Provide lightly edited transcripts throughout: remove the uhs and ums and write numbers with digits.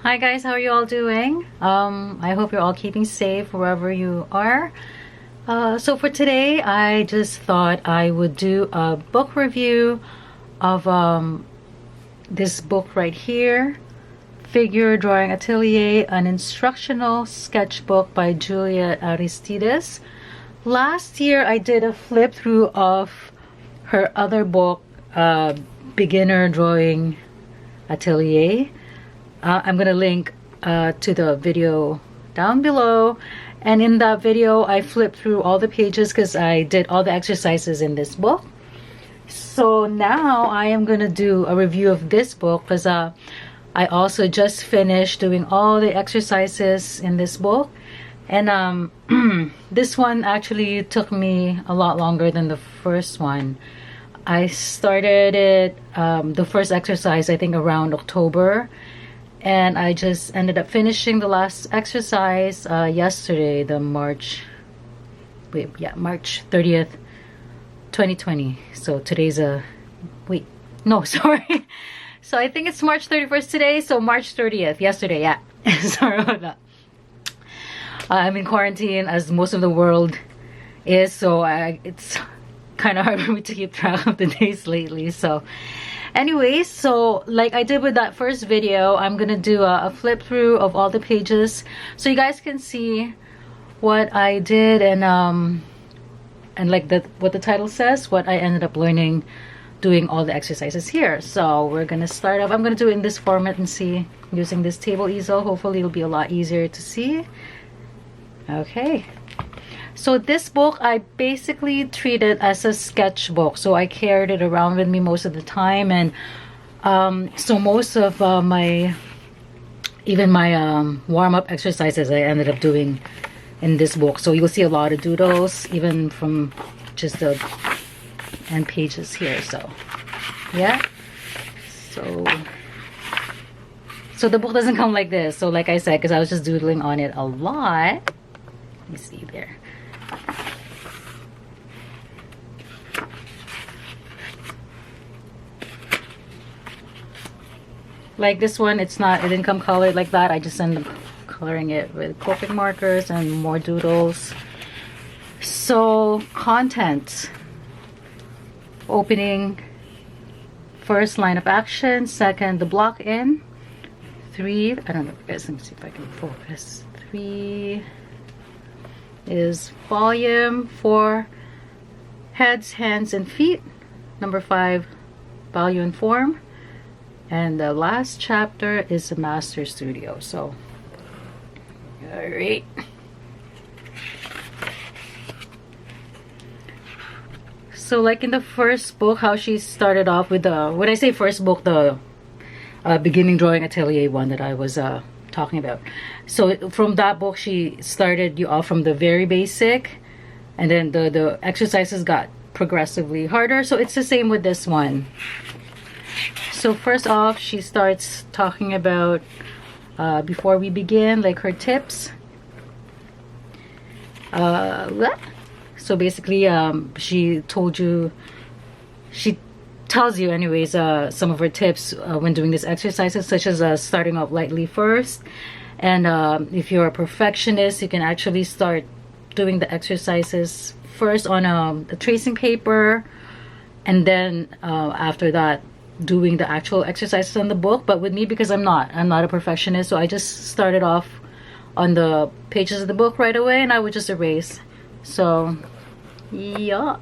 Hi guys, how are you all doing? I hope you're all keeping safe wherever you are. So for today, I just thought I would do a book review of this book right here, Figure Drawing Atelier, an instructional sketchbook by Juliette Aristides. Last year, I did a flip through of her other book, Beginner Drawing Atelier. I'm gonna link to the video down below, and in that video I flipped through all the pages because I did all the exercises in this book. So now I am gonna do a review of this book because I also just finished doing all the exercises in this book, and this one actually took me a lot longer than the first one. I started it, the first exercise, I think around October, and I just ended up finishing the last exercise yesterday, the March 30th, 2020. So today's sorry. So I think it's March 31st today, so March 30th, yesterday, yeah. Sorry about that. I'm in quarantine as most of the world is, so it's kind of hard for me to keep track of the days lately. So anyways, so like I did with that first video, I'm gonna do a flip through of all the pages so you guys can see what I did, and like what the title says, what I ended up learning doing all the exercises here. So we're gonna start off. I'm gonna do it in this format and see, using this table easel. Hopefully it'll be a lot easier to see. Okay, so this book I basically treated as a sketchbook, so I carried it around with me most of the time, and so most of my warm-up exercises I ended up doing in this book. So you'll see a lot of doodles even from just the end pages here. So yeah, so the book doesn't come like this, so like I said, because I was just doodling on it a lot. Let me see there. Like this one, it didn't come colored like that. I just ended up coloring it with Copic markers and more doodles. So content: opening, first line of action, second the block in, 3, I don't know guys, let me see if I can focus. 3 is volume, 4 heads, hands and feet, number 5 value and form, and the last chapter is the master studio. So all right, so like in the first book, how she started off with the, when I say first book, the Beginning Drawing Atelier one that I was talking about. So from that book, she started you off from the very basic, and then the exercises got progressively harder. So it's the same with this one. So first off, she starts talking about before we begin, like her tips. So basically, she tells you anyways some of her tips when doing these exercises, such as starting off lightly first, and if you're a perfectionist, you can actually start doing the exercises first on a tracing paper, and then after that doing the actual exercises on the book. But with me, because I'm not a perfectionist, so I just started off on the pages of the book right away, and I would just erase. So yeah,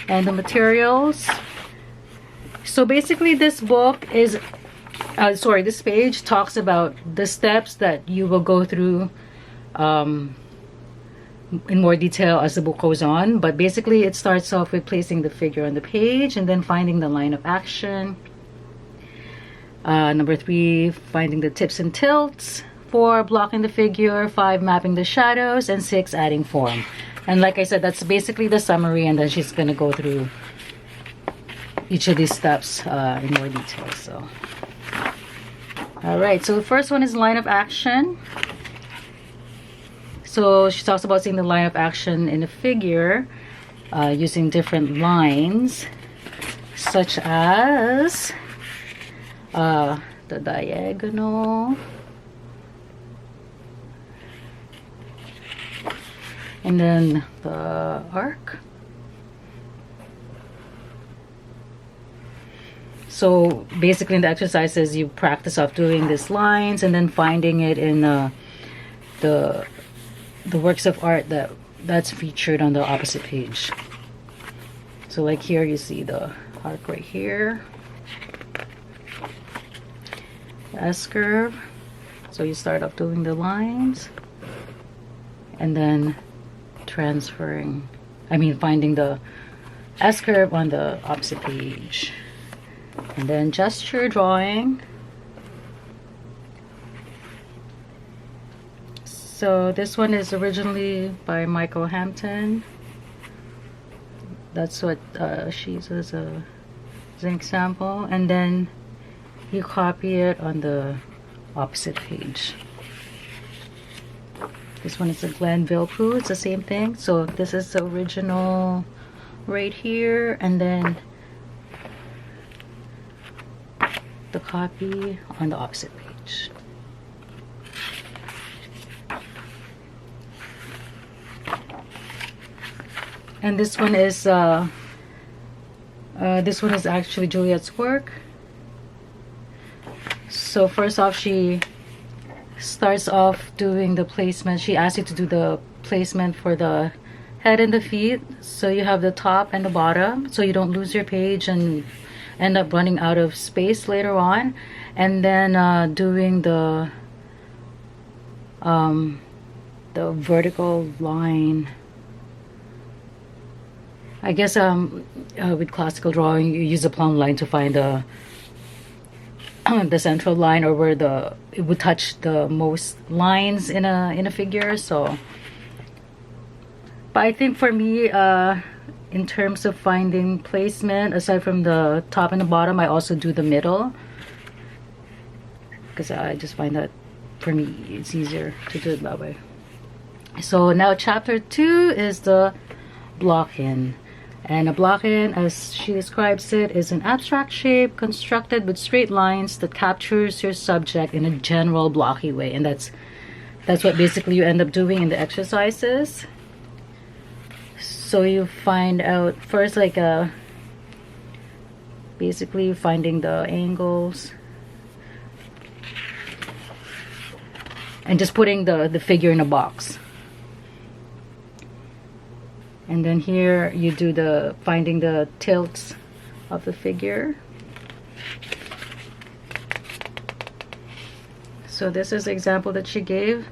and the materials. So basically this book is this page talks about the steps that you will go through in more detail as the book goes on. But basically it starts off with placing the figure on the page, and then finding the line of action. Number 3, finding the tips and tilts. 4, blocking the figure. 5, mapping the shadows. And 6, adding form. And like I said, that's basically the summary, and then she's gonna go through each of these steps in more detail. So all right, so the first one is line of action. So she talks about seeing the line of action in a figure using different lines, such as the diagonal, And then the arc. So basically in the exercises you practice off doing these lines and then finding it in the works of art that's featured on the opposite page. So like here you see the arc right here, the S-curve. So you start off doing the lines and then transferring, finding the S-curve on the opposite page. And then gesture drawing. So this one is originally by Michael Hampton. That's what she says as an example. And then you copy it on the opposite page. This one is a Glenn Villepeu. It's the same thing. So this is the original right here, and then the copy on the opposite page. And this one is actually Juliette's work. So first off, she starts off doing the placement. She asks you to do the placement for the head and the feet. So you have the top and the bottom, so you don't lose your page and end up running out of space later on. And then doing the vertical line. I guess with classical drawing you use a plumb line to find the central line, or where it would touch the most lines in a figure. So, but I think for me, in terms of finding placement, aside from the top and the bottom, I also do the middle, because I just find that for me it's easier to do it that way. So now chapter 2 is the block-in. And a block-in, as she describes it, is an abstract shape constructed with straight lines that captures your subject in a general blocky way. And that's what basically you end up doing in the exercises. So you find out first, like basically finding the angles and just putting the figure in a box. And then here you do the finding the tilts of the figure. So this is the example that she gave.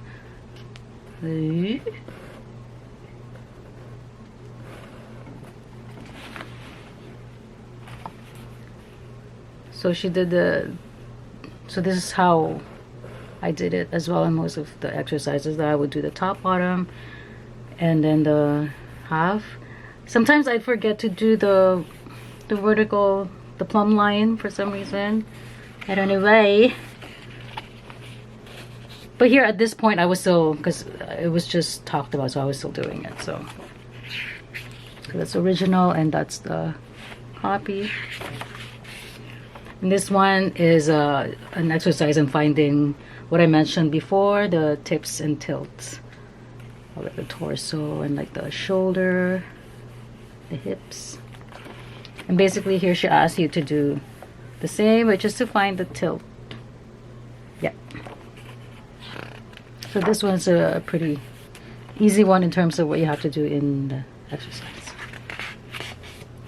So she did so this is how I did it as well in most of the exercises, that I would do the top, bottom, and then the half. Sometimes I forget to do the vertical, the plumb line for some reason. I don't know why. But here at this point I was still, because it was just talked about, so I was still doing it. So that's original and that's the copy. And this one is an exercise in finding what I mentioned before, the tips and tilts. Like the torso and like the shoulder, the hips. And basically here she asks you to do the same, but just to find the tilt. Yeah. So this one's a pretty easy one in terms of what you have to do in the exercise.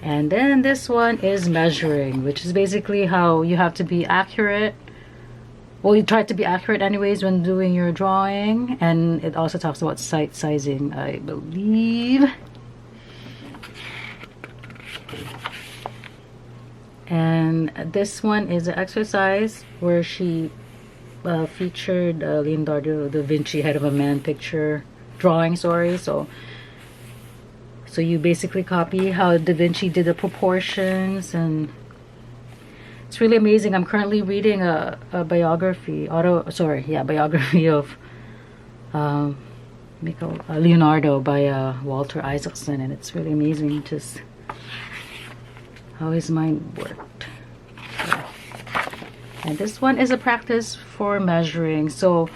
And then this one is measuring, which is basically how you have to be accurate. Well, you try to be accurate anyways when doing your drawing. And it also talks about sight sizing, I believe. And this one is an exercise where she featured Leonardo da Vinci Head of a Man picture drawing, sorry. So you basically copy how Da Vinci did the proportions, and it's really amazing. I'm currently reading a biography, biography of Leonardo by Walter Isaacson, and it's really amazing just how his mind worked. Yeah. And this one is a practice for measuring. So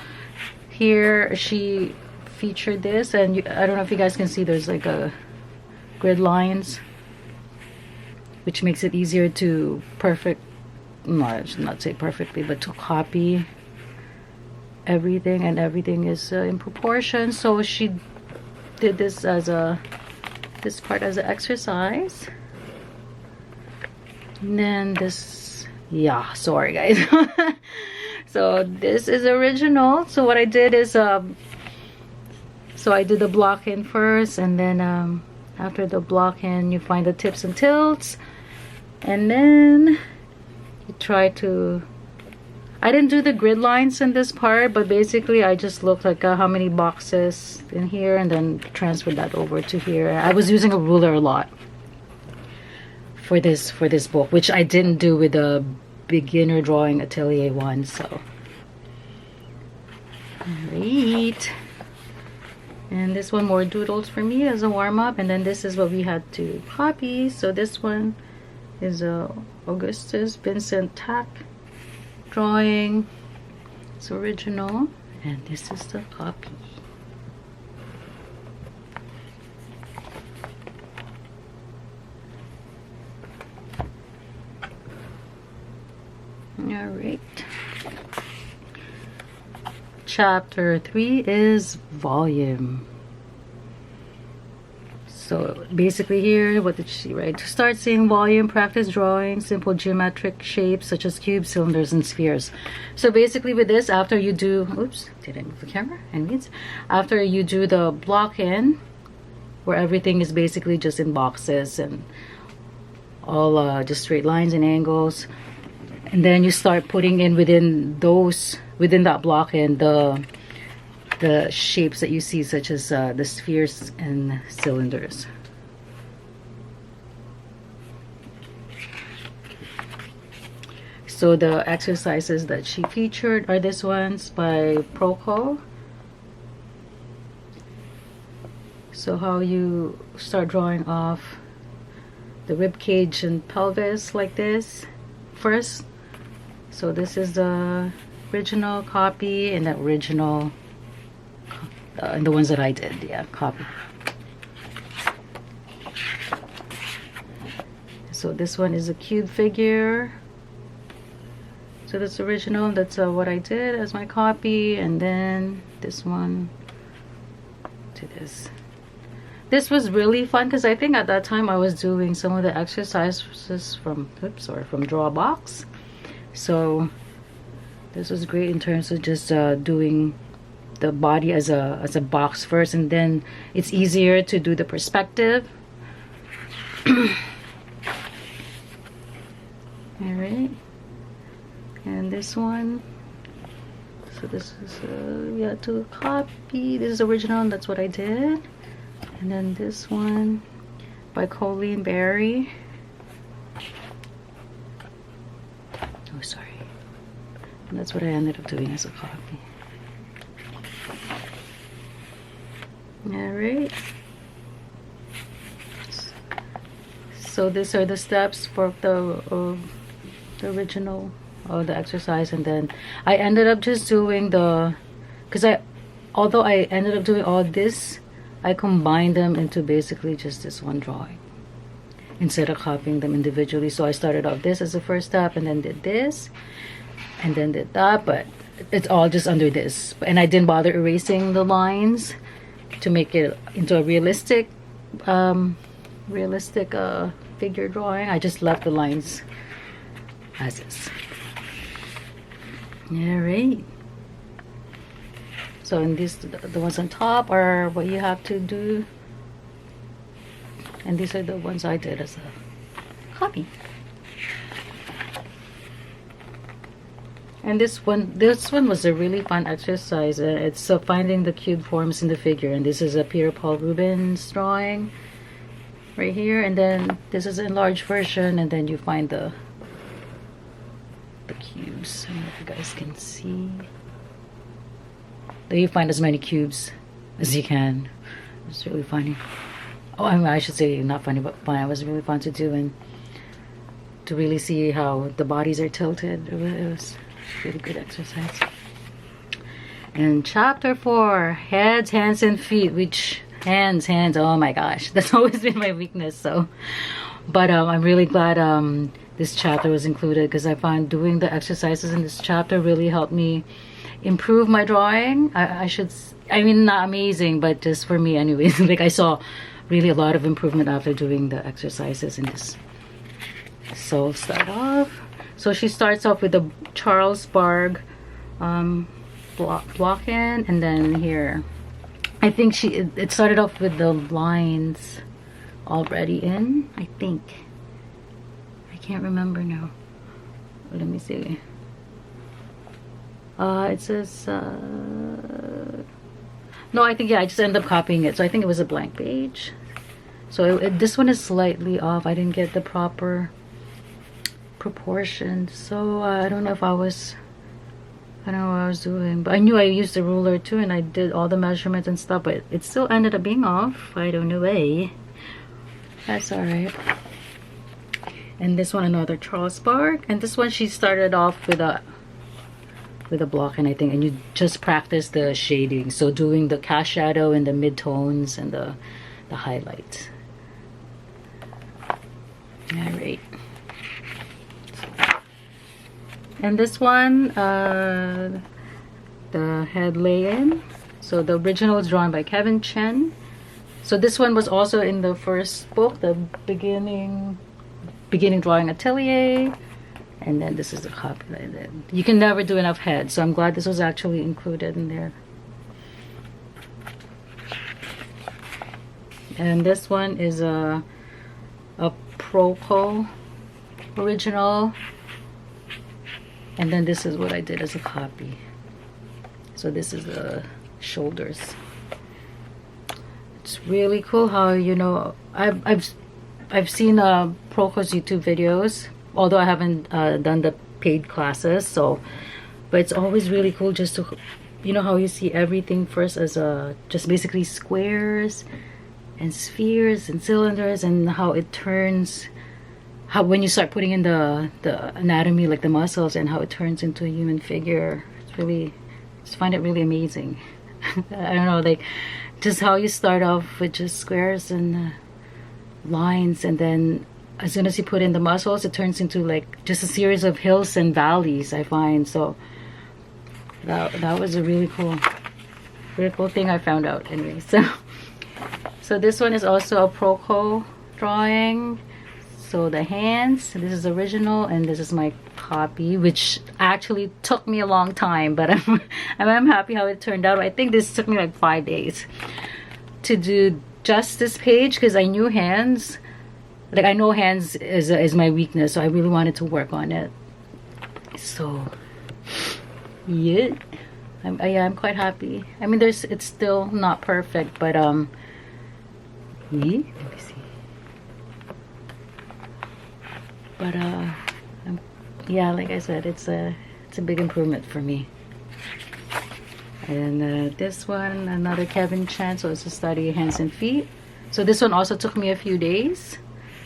here she featured this, and I don't know if you guys can see, there's like a grid lines, which makes it easier to I should not say perfectly, but to copy everything, and everything is in proportion. So she did this as this part as an exercise, and then this, yeah, sorry guys. So this is original. So what I did is so I did the block in first, and then after the block in, you find the tips and tilts, and then you try to, I didn't do the grid lines in this part, but basically I just looked like how many boxes in here, and then transferred that over to here. I was using a ruler a lot for this book, which I didn't do with the Beginner Drawing Atelier one. So great. And this one, more doodles for me as a warm-up, and then this is what we had to copy. So this one is Augustus Vincent Tack drawing. It's original, and this is the copy. All right. Chapter 3 is volume. So basically here, what did she write? To start seeing volume, practice drawing simple geometric shapes such as cubes, cylinders, and spheres. So basically with this, after you do, oops, did I move the camera? Anyways, after you do the block in, where everything is basically just in boxes and all just straight lines and angles, and then you start putting in within that block in the shapes that you see, such as the spheres and cylinders. So the exercises that she featured are this ones by Proco. So how you start drawing off the rib cage and pelvis like this first. So this is the original copy, and the original and the ones that I did, yeah, copy. So this one is a cube figure. So that's original. That's what I did as my copy, and then this one to this. This was really fun because I think at that time I was doing some of the exercises from Drawbox. So this was great in terms of just doing the body as a box first, and then it's easier to do the perspective. All right, and this one, so this is yeah, to copy. This is original, and that's what I did. And then this one by Colleen Barry. Oh, sorry. And that's what I ended up doing as a copy. All right. So these are the steps for the original, the exercise, and then I ended up just doing although I ended up doing all this, I combined them into basically just this one drawing instead of copying them individually. So I started off this as the first step, and then did this, and then did that, but it's all just under this. And I didn't bother erasing the lines to make it into a realistic figure drawing. I just left the lines as is. All right. So in this, the ones on top are what you have to do, and these are the ones I did as a copy. And this one was a really fun exercise. It's finding the cube forms in the figure, and this is a Peter Paul Rubens drawing right here, and then this is an enlarged version, and then you find the cubes. I don't know if you guys can see. Then you find as many cubes as you can. It's really funny. Oh, I mean, I should say not funny, but fun. It was really fun to do, and to really see how the bodies are tilted. It was really good exercise. And chapter 4, heads, hands, and feet, which hands, oh my gosh, that's always been my weakness. So, but I'm really glad this chapter was included, because I find doing the exercises in this chapter really helped me improve my drawing. I mean, not amazing, but just for me anyways. Like, I saw really a lot of improvement after doing the exercises in this. So start off. So she starts off with the Charles Barg block in, and then here I think it started off with the lines already in, I think. I can't remember now. Let me see. It says no, I think, yeah, I just ended up copying it, so I think it was a blank page. So this one is slightly off. I didn't get the proper proportion, so I don't know if I don't know what I was doing, but I knew I used the ruler too, and I did all the measurements and stuff, but it still ended up being off. I don't know why. That's all right. And this one, another Charles Barg, and this one she started off with a block, and I think, and you just practice the shading, so doing the cast shadow and the mid-tones and the highlights. All right. And this one, the head lay-in. So the original was drawn by Kevin Chen. So this one was also in the first book, the Beginning Drawing Atelier. And then this is the copy that I did. You can never do enough heads, so I'm glad this was actually included in there. And this one is a Proco original. And then this is what I did as a copy. So this is the shoulders. It's really cool how, you know, I've seen Proco's YouTube videos, although I haven't done the paid classes. So, but it's always really cool just to, you know, how you see everything first as just basically squares and spheres and cylinders, and how it turns. How when you start putting in the anatomy, like the muscles, and how it turns into a human figure. It's really, just find it really amazing. I don't know, like just how you start off with just squares and lines, and then as soon as you put in the muscles, it turns into like just a series of hills and valleys, I find. So that was a really cool thing I found out anyway. So this one is also a Proco drawing. So the hands, this is original, and this is my copy, which actually took me a long time, but I'm happy how it turned out. I think this took me like 5 days to do just this page, because I knew hands, like I know hands is my weakness, so I really wanted to work on it. So yeah, I'm quite happy. I mean, it's still not perfect, but yeah, let me see. But yeah, like I said, it's a big improvement for me. And this one, another Kevin Chen, so it's a study hands and feet. So this one also took me a few days.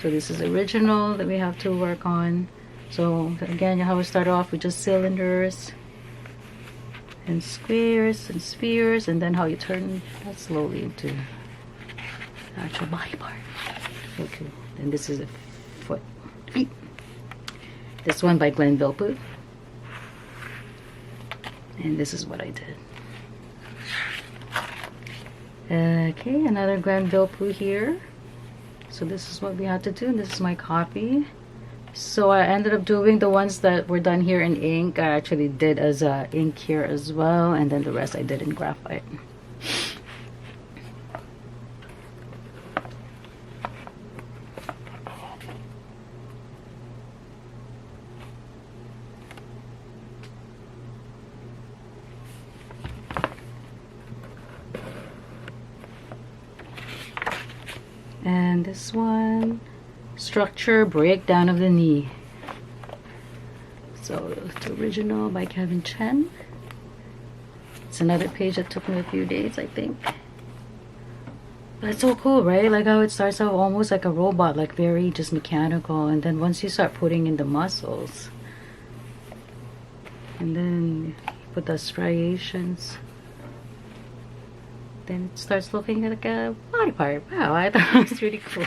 So this is original that we have to work on. So again, how we start off with just cylinders and squares and spheres, and then how you turn that slowly into the actual body part. Okay, and this is a foot. This one by Glenn Vilppu. And this is what I did. Okay, another Glenn Vilppu here. So this is what we had to do. This is my copy. So I ended up doing the ones that were done here in ink. I actually did as ink here as well. And then the rest I did in graphite. And this one, structure breakdown of the knee. So it's original by Kevin Chen. It's another page that took me a few days, I think. But it's so cool, right? Like how it starts out almost like a robot, like very just mechanical, and then once you start putting in the muscles, and then put the striations, then it starts looking like a body part. Wow, I thought it was really cool.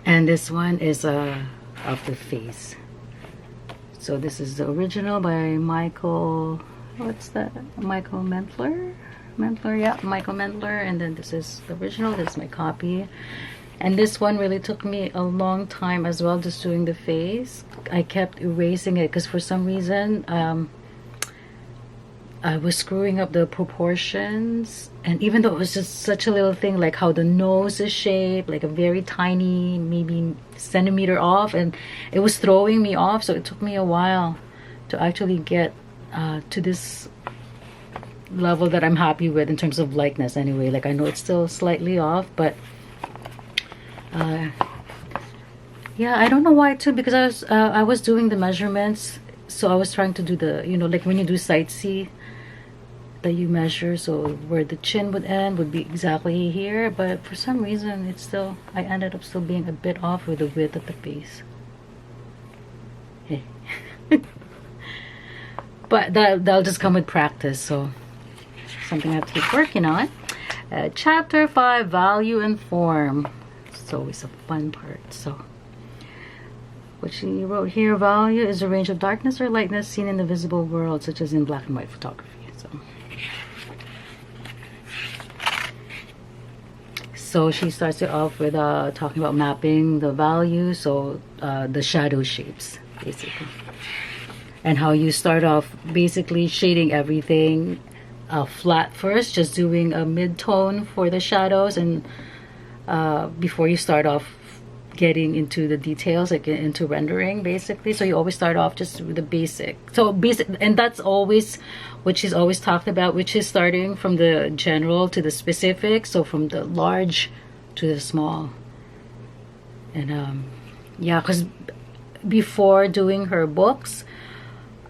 And this one is of the face. So this is the original by Michael, what's that? Michael Mentler? Yeah, Michael Mentler. And then this is the original, this is my copy. And this one really took me a long time as well, just doing the face. I kept erasing it because for some reason I was screwing up the proportions, and even though it was just such a little thing, like how the nose is shaped, like a very tiny, maybe centimeter off, and it was throwing me off. So it took me a while to actually get to this level that I'm happy with in terms of likeness anyway. Like I know it's still slightly off, but yeah, I don't know why too, because I was doing the measurements, so I was trying to do the, you know, like when you do sight see that you measure, so where the chin would end would be exactly here, but for some reason it's still, I ended up still being a bit off with the width of the face. Hey. But that'll just come with practice, so something I have to keep working on. Chapter 5, value and form. It's always a fun part. So what she wrote here, value is a range of darkness or lightness seen in the visible world, such as in black and white photography. So she starts it off with talking about mapping the value, so the shadow shapes basically, and how you start off basically shading everything flat first, just doing a mid-tone for the shadows, and before you start off getting into the details, like into rendering basically. So you always start off just with the basic, so basic, and that's always what she's always talked about, which is starting from the general to the specific, so from the large to the small. And yeah, because before doing her books,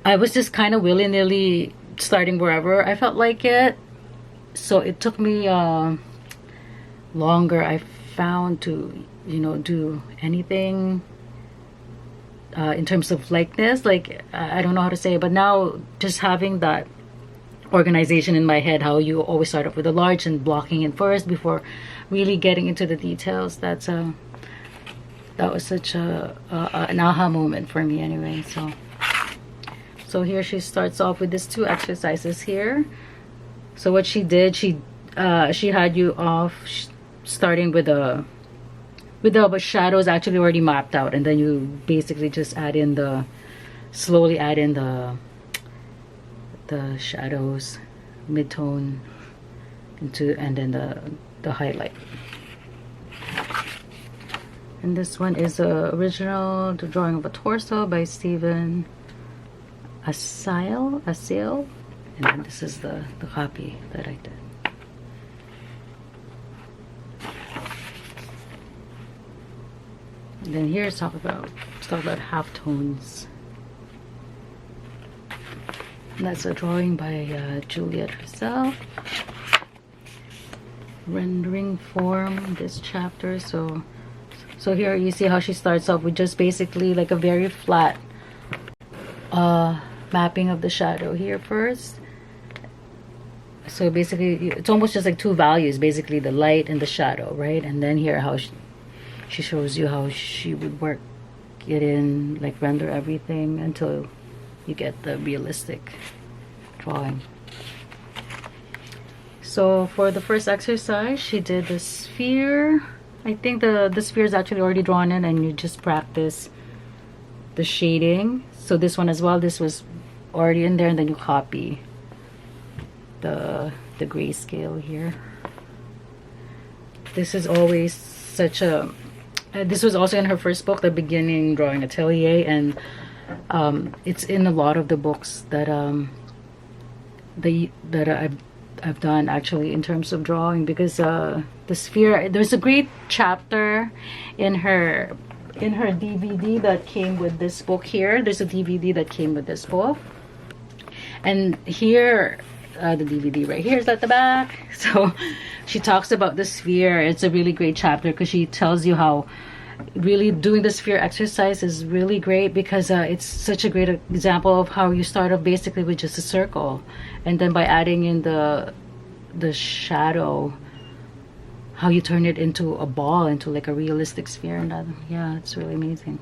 I was just kind of willy-nilly starting wherever I felt like it, so it took me longer, I found, to, you know, do anything in terms of likeness. Like I don't know how to say it, but now just having that organization in my head, how you always start off with the large and blocking it first before really getting into the details, that was such an aha moment for me anyway. So here she starts off with these two exercises here. So what she did, she had you off starting with the shadows actually already mapped out, and then you basically just add in slowly add in the shadows, mid-tone into, and then the highlight. And this one is original, The Drawing of a Torso by Stephen Asile, and then this is the copy that I did. And then here's talk about halftones. And that's a drawing by Juliette herself. Rendering form, this chapter. So here you see how she starts off with just basically like a very flat mapping of the shadow here first. So basically it's almost just like two values, basically the light and the shadow, right? And then here how she shows you how she would work it in, like render everything until you get the realistic drawing. So for the first exercise, she did the sphere. I think the sphere is actually already drawn in, and you just practice the shading. So this one as well, this was already in there, and then you copy the grayscale here. This is always such a this was also in her first book, The Beginning Drawing Atelier, and it's in a lot of the books that I've done actually in terms of drawing, because the sphere, there's a great chapter in her DVD that came with this book here. There's a DVD that came with this book, and here the DVD right here is at the back. So she talks about the sphere. It's a really great chapter because she tells you how really doing the sphere exercise is really great, because it's such a great example of how you start off basically with just a circle, and then by adding in the the shadow, how you turn it into a ball, into like a realistic sphere, and that, yeah, it's really amazing.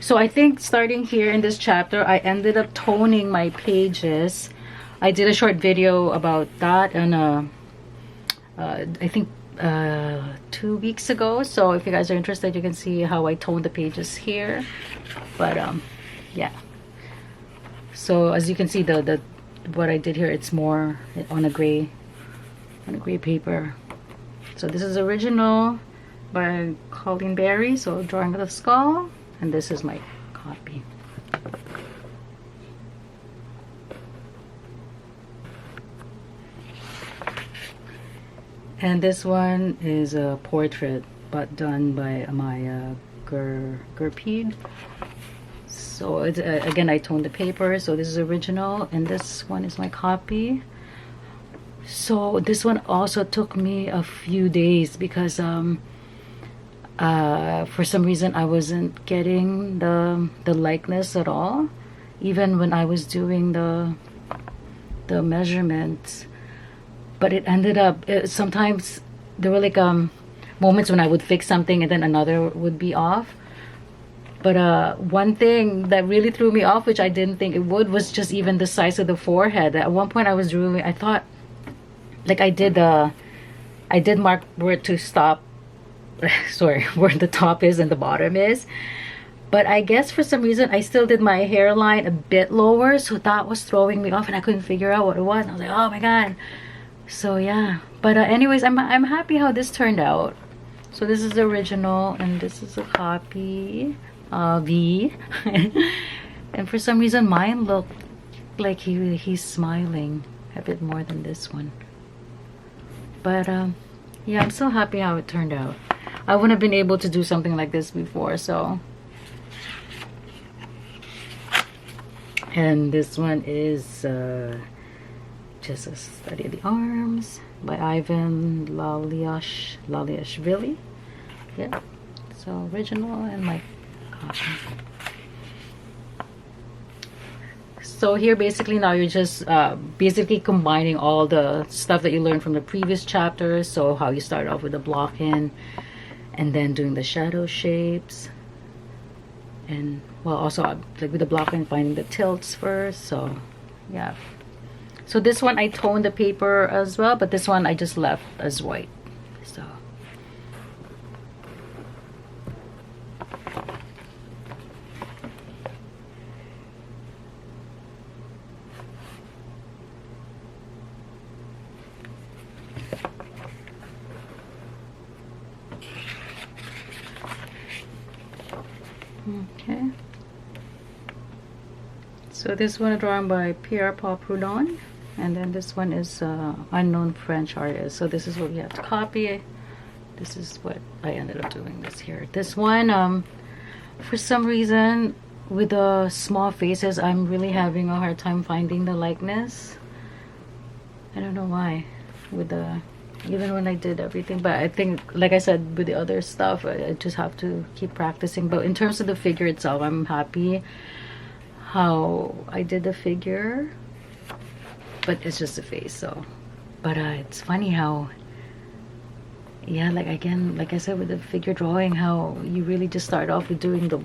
So I think starting here in this chapter, I ended up toning my pages. I did a short video about that, and I think 2 weeks ago. So if you guys are interested, you can see how I toned the pages here. But yeah. So as you can see, the what I did here, it's more on a gray paper. So this is original by Colleen Berry, so Drawing of the Skull, and this is my copy. And this one is a portrait, but done by Amaya Gurpeed. So it's, again, I toned the paper, so this is original, and this one is my copy. So this one also took me a few days because for some reason I wasn't getting the likeness at all, even when I was doing the measurements. But it ended up, sometimes there were like moments when I would fix something and then another would be off. But one thing that really threw me off, which I didn't think it would, was just even the size of the forehead. At one point I was drawing, I thought, like I did mark where to stop, sorry, where the top is and the bottom is. But I guess for some reason I still did my hairline a bit lower, so that was throwing me off and I couldn't figure out what it was. And I was like, oh my god. So yeah, but anyways, I'm happy how this turned out. So this is the original and this is a copy, V. And for some reason mine looked like he's smiling a bit more than this one. But yeah, I'm so happy how it turned out. I wouldn't have been able to do something like this before, so. And this one is just a study of the arms by Ivan Laliashvili. Yeah, so original and my copy. So here basically now you're just basically combining all the stuff that you learned from the previous chapters. So how you start off with the blocking and then doing the shadow shapes, and well, also like with the blocking, finding the tilts first. So yeah. So this one I toned the paper as well, but this one I just left as white. So okay. So this one is drawn by Pierre Paul Proudhon. And then this one is unknown French artist. So this is what we have to copy. This is what I ended up doing this here. This one, for some reason, with the small faces, I'm really having a hard time finding the likeness. I don't know why. With the, even when I did everything, but I think, like I said, with the other stuff, I just have to keep practicing. But in terms of the figure itself, I'm happy how I did the figure. But it's just a face, so. But it's funny how, yeah, like again, like I said with the figure drawing, how you really just start off with doing the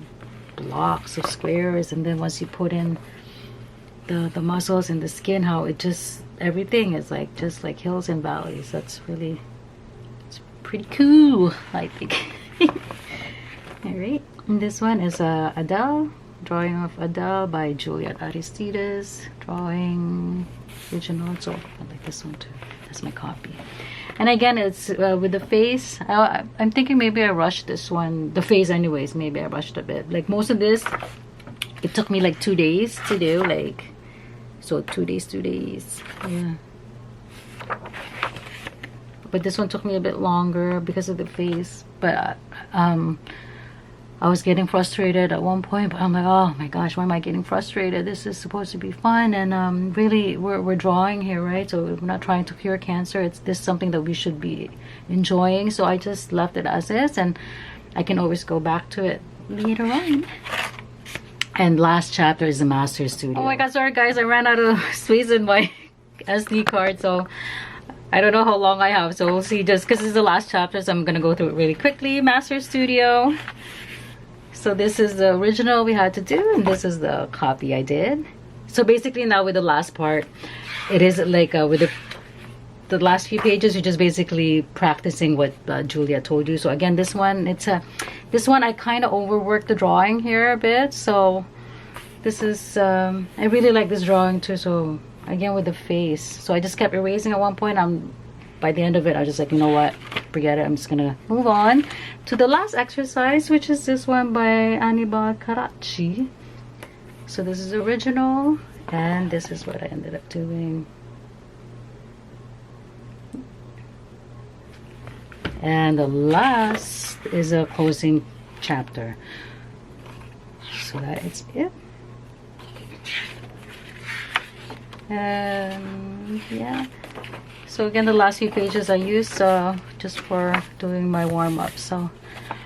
blocks of squares, and then once you put in the muscles and the skin, how it just, everything is like just like hills and valleys. That's really, it's pretty cool, I think. All right, and this one is Adele, drawing of Adele by Juliette Aristides, drawing original. So I like this one too. That's my copy. And again, it's with the face. I'm thinking maybe I rushed this one, the face anyways. Maybe I rushed a bit. Like most of this, it took me like 2 days to do. Like, so 2 days. Yeah. But this one took me a bit longer because of the face. But I was getting frustrated at one point, but I'm like, oh my gosh, why am I getting frustrated? This is supposed to be fun, and really, we're drawing here, right? So we're not trying to cure cancer. It's this something that we should be enjoying. So I just left it as is, and I can always go back to it later on. And last chapter is the Master Studio. Oh my god, sorry guys, I ran out of space in my SD card, so I don't know how long I have, so we'll see. Just because it's the last chapter, so I'm gonna go through it really quickly. Master Studio. So this is the original we had to do, and this is the copy I did. So basically now with the last part, it is like with the last few pages, you're just basically practicing what Juliette told you. So again, this one, this one I kind of overworked the drawing here a bit. So this is I really like this drawing too. So again with the face, so I just kept erasing at one point. By the end of it, I was just like, you know what, forget it, I'm just gonna move on to the last exercise, which is this one by Anibal Karachi. So this is original, and this is what I ended up doing. And the last is a closing chapter. So that is it. And yeah, so again, the last few pages I used just for doing my warm-up. So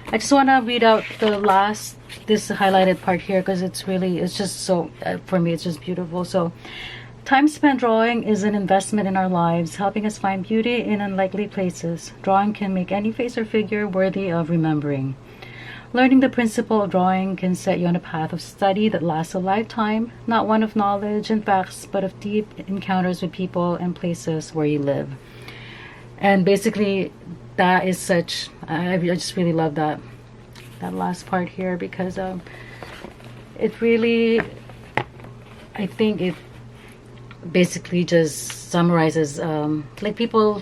I just want to read out this highlighted part here, because it's just so for me, it's just beautiful. So time spent drawing is an investment in our lives, helping us find beauty in unlikely places. Drawing can make any face or figure worthy of remembering. Learning the principle of drawing can set you on a path of study that lasts a lifetime, not one of knowledge and facts, but of deep encounters with people and places where you live. And basically, that is such, I just really love that last part here, because it really, I think it basically just summarizes like people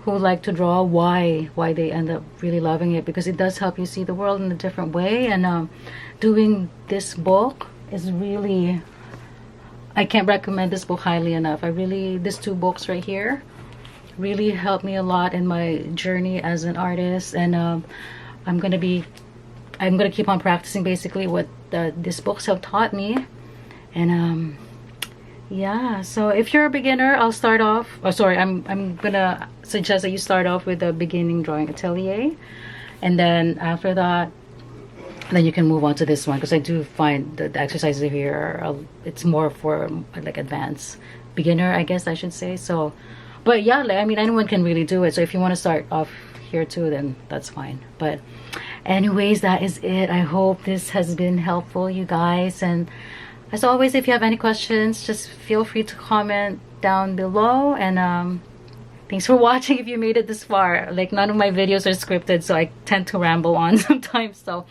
who like to draw, why they end up really loving it, because it does help you see the world in a different way. And doing this book is really, I can't recommend this book highly enough. These two books right here really helped me a lot in my journey as an artist. And I'm gonna keep on practicing basically what these books have taught me. And yeah, so if you're a beginner, I'll start off, I'm gonna suggest that you start off with the Beginning Drawing Atelier, and then after that, then you can move on to this one, because I do find the exercises here it's more for like advanced beginner, I guess I should say. So but yeah, I mean, anyone can really do it. So if you want to start off here too, then that's fine. But anyways, that is it. I hope this has been helpful, you guys. And as always, if you have any questions, just feel free to comment down below. And thanks for watching if you made it this far. Like, none of my videos are scripted, so I tend to ramble on sometimes. So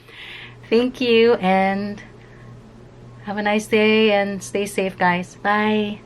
thank you, and have a nice day, and stay safe, guys. Bye.